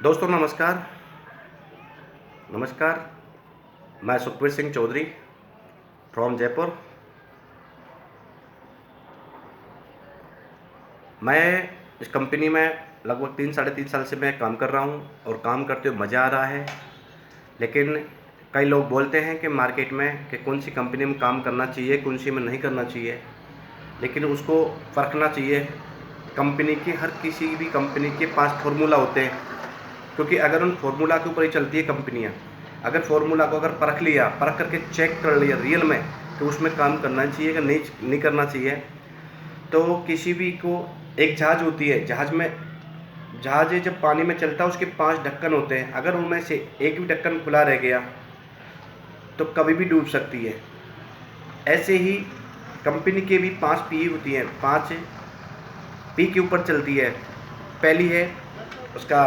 दोस्तों नमस्कार। मैं सुखबीर सिंह चौधरी फ्रॉम जयपुर। मैं इस कंपनी में लगभग 3 साढ़े 3 साल से मैं काम कर रहा हूँ और काम करते हुए मज़ा आ रहा है। लेकिन कई लोग बोलते हैं कि मार्केट में कि कौन सी कंपनी में काम करना चाहिए, कौन सी में नहीं करना चाहिए। लेकिन उसको परखना चाहिए। कंपनी की हर किसी भी कंपनी के 5 फार्मूला होते हैं, क्योंकि अगर उन फार्मूला के ऊपर ही चलती है कंपनियां। अगर फार्मूला को परख लिया, परख करके चेक कर लिया रियल में कि उसमें काम करना चाहिए कि नहीं करना चाहिए, तो किसी भी को एक जहाज़ होती है, जहाज़ जब पानी में चलता है उसके 5 ढक्कन होते हैं। अगर उनमें से एक भी ढक्कन खुला रह गया तो कभी भी डूब सकती है। ऐसे ही कंपनी के भी 5 पी होती हैं, 5 पी के ऊपर चलती है। पहली है उसका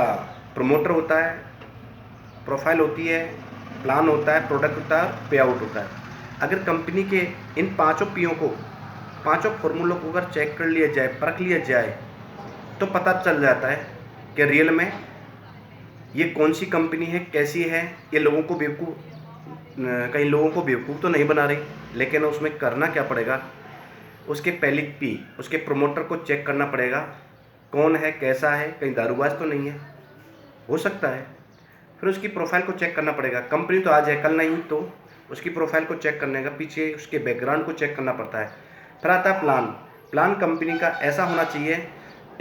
प्रमोटर होता है, प्रोफाइल होती है, प्लान होता है, प्रोडक्ट होता है, पे आउट होता है। अगर कंपनी के इन पांचों पीओ को, पांचों फॉर्मूलों को अगर चेक कर लिया जाए, परख लिया जाए, तो पता चल जाता है कि रियल में ये कौन सी कंपनी है, कैसी है। ये लोगों को कई लोगों को बेवकूफ़ तो नहीं बना रही, लेकिन उसमें करना क्या पड़ेगा, उसके पहली पी, उसके प्रमोटर को चेक करना पड़ेगा, कौन है, कैसा है, कहीं दारूबाज तो नहीं है, हो सकता है। फिर उसकी प्रोफाइल को चेक करना पड़ेगा। कंपनी तो आज है, कल नहीं, तो उसकी प्रोफाइल को चेक करने का पीछे उसके बैकग्राउंड को चेक करना पड़ता है। फिर आता है प्लान। प्लान कंपनी का ऐसा होना चाहिए,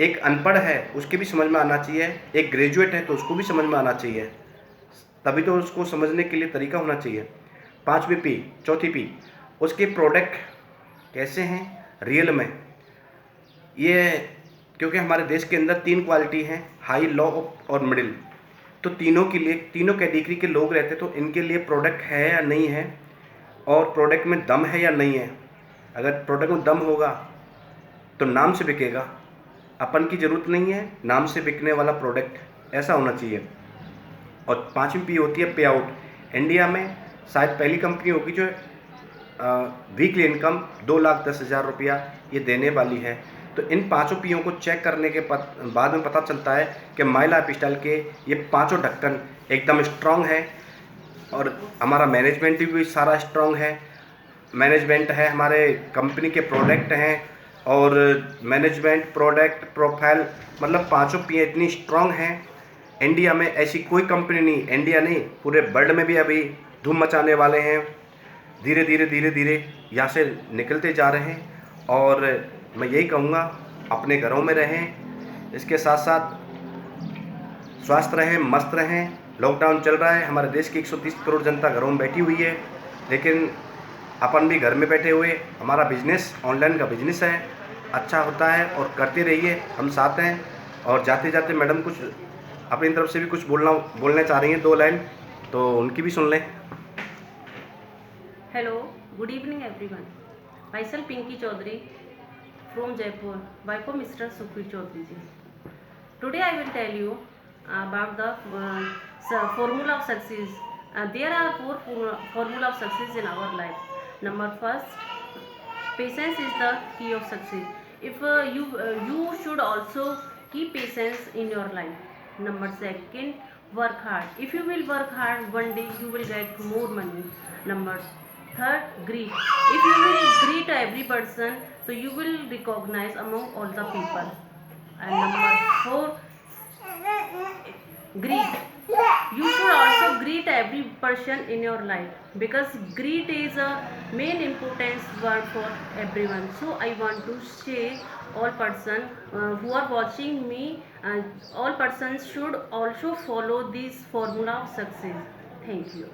एक अनपढ़ है उसके भी समझ में आना चाहिए, एक ग्रेजुएट है तो उसको भी समझ में आना चाहिए, तभी तो उसको समझने के लिए तरीका होना चाहिए। 5वीं पी, चौथी पी, उसके प्रोडक्ट कैसे हैं रियल में। ये क्योंकि हमारे देश के अंदर 3 क्वालिटी हैं, हाई, लो और मिडिल। तो तीनों के लिए, तीनों कैटेगरी के लोग रहते, तो इनके लिए प्रोडक्ट है या नहीं है, और प्रोडक्ट में दम है या नहीं है। अगर प्रोडक्ट में दम होगा तो नाम से बिकेगा, अपन की ज़रूरत नहीं है, नाम से बिकने वाला प्रोडक्ट ऐसा होना चाहिए। और 5वीं पी होती है पे आउट। इंडिया में शायद पहली कंपनी होगी जो वीकली इनकम 2,10,000 रुपया ये देने वाली है। तो इन पांचों पीओ को चेक करने के बाद में पता चलता है कि माई लाइफ स्टाइल के ये पांचों ढक्कन एकदम स्ट्रांग है, और हमारा मैनेजमेंट भी सारा स्ट्रांग है। मैनेजमेंट है, हमारे कंपनी के प्रोडक्ट हैं, और मैनेजमेंट, प्रोडक्ट, प्रोफाइल, मतलब पांचों पीए इतनी स्ट्रांग हैं। इंडिया में ऐसी कोई कंपनी नहीं, इंडिया नहीं पूरे वर्ल्ड में भी अभी धूम मचाने वाले हैं। धीरे धीरे यहाँ से निकलते जा रहे हैं। और मैं यही कहूँगा, अपने घरों में रहें, इसके साथ साथ स्वस्थ रहें, मस्त रहें। लॉकडाउन चल रहा है, हमारे देश की 130 करोड़ जनता घरों में बैठी हुई है, लेकिन अपन भी घर में बैठे हुए, हमारा बिजनेस ऑनलाइन का बिजनेस है, अच्छा होता है और करते रहिए, हम साथ हैं। और जाते जाते मैडम कुछ अपनी तरफ से भी कुछ बोलना चाह रही हैं, 2 लाइन, तो उनकी भी सुन लें। Hello, good evening everyone. Myself Pinky Chaudhary from Jaipur, wife of Mr. Sukhbir Chaudhary ji. Today I will tell you about the formula of success. There are 4 formula of success in our life. Number first, patience is the key of success. If you should also keep patience in your life. Number second, work hard. If you will work hard, one day you will get more money. Number third, greet. If you will greet every person, so you will recognize among all the people. And number four, greet. You should also greet every person in your life, because greet is a main importance word for everyone. So I want to say all person who are watching me, all persons should also follow this formula of success. Thank you.